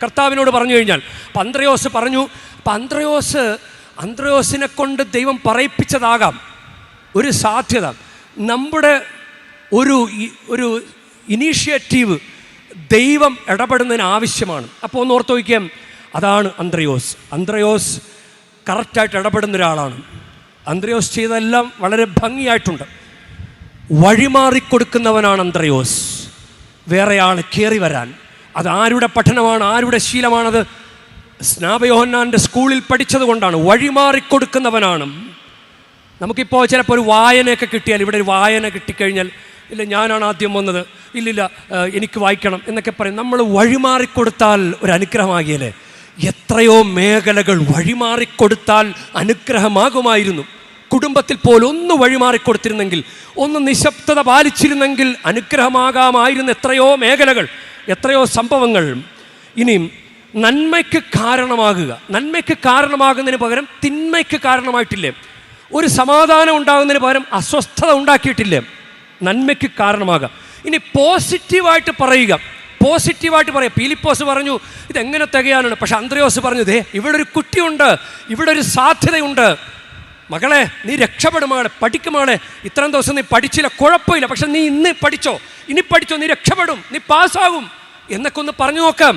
കർത്താവിനോട് പറഞ്ഞു കഴിഞ്ഞാൽ. അപ്പം അന്ത്രയോസ് പറഞ്ഞു. അപ്പം അന്ത്രയോസിനെ കൊണ്ട് ദൈവം പറയിപ്പിച്ചതാകാം ഒരു സാധ്യത. നമ്മുടെ ഒരു ഇനീഷ്യേറ്റീവ് ദൈവം ഇടപെടുന്നതിന് ആവശ്യമാണ്. അപ്പോൾ ഒന്ന് ഓർത്ത് വയ്ക്കാം, അതാണ് അന്ത്രയോസ് കറക്റ്റായിട്ട് ഇടപെടുന്ന ഒരാളാണ്. അന്ത്രയോസ് ചെയ്തതെല്ലാം വളരെ ഭംഗിയായിട്ടുണ്ട്. വഴിമാറിക്കൊടുക്കുന്നവനാണ് അന്ത്രയോസ് വേറെ ആൾ കയറി വരാൻ. അത് ആരുടെ പഠനമാണ്, ആരുടെ ശീലമാണത്? സ്നാപയോഹന്നാൻ്റെ സ്കൂളിൽ പഠിച്ചത് കൊണ്ടാണ്. വഴിമാറിക്കൊടുക്കുന്നവനാണ്. നമുക്കിപ്പോൾ ചിലപ്പോൾ ഒരു വായനയൊക്കെ കിട്ടിയാൽ, ഇവിടെ ഒരു വായന കിട്ടിക്കഴിഞ്ഞാൽ, ഇല്ല ഞാനാണ് ആദ്യം വന്നത്, ഇല്ലില്ല എനിക്ക് വായിക്കണം എന്നൊക്കെ പറയും. നമ്മൾ വഴിമാറിക്കൊടുത്താൽ ഒരു അനുഗ്രഹമാകിയല്ലേ? എത്രയോ മേഖലകൾ വഴിമാറിക്കൊടുത്താൽ അനുഗ്രഹമാകുമായിരുന്നു. കുടുംബത്തിൽ പോലും ഒന്ന് വഴിമാറിക്കൊടുത്തിരുന്നെങ്കിൽ, ഒന്ന് നിശബ്ദത പാലിച്ചിരുന്നെങ്കിൽ അനുഗ്രഹമാകാമായിരുന്ന എത്രയോ മേഖലകൾ, എത്രയോ സംഭവങ്ങൾ. ഇനിയും നന്മയ്ക്ക് കാരണമാകുന്നതിന് പകരം തിന്മയ്ക്ക് കാരണമായിട്ടില്ലേ? ഒരു സമാധാനം ഉണ്ടാകുന്നതിന് പകരം അസ്വസ്ഥത ഉണ്ടാക്കിയിട്ടില്ലേ? നന്മയ്ക്ക് കാരണമാകാം. ഇനി പോസിറ്റീവായിട്ട് പറയുക. ഫിലിപ്പോസ് പറഞ്ഞു ഇതെങ്ങനെ തികയാനാണ്. പക്ഷെ അന്ത്രയോസ് പറഞ്ഞു, ഇവിടെ ഒരു കുട്ടിയുണ്ട്, ഇവിടെ ഒരു സാധ്യതയുണ്ട്. മകളെ നീ രക്ഷപ്പെടും, മകളെ പഠിക്കും, മകളെ ഇത്രയും ദിവസം നീ പഠിച്ചില്ല, കുഴപ്പമില്ല, പക്ഷെ നീ ഇനി പഠിച്ചോ, നീ രക്ഷപ്പെടും, നീ പാസ്സാകും എന്നൊക്കെ ഒന്ന് പറഞ്ഞു നോക്കാം.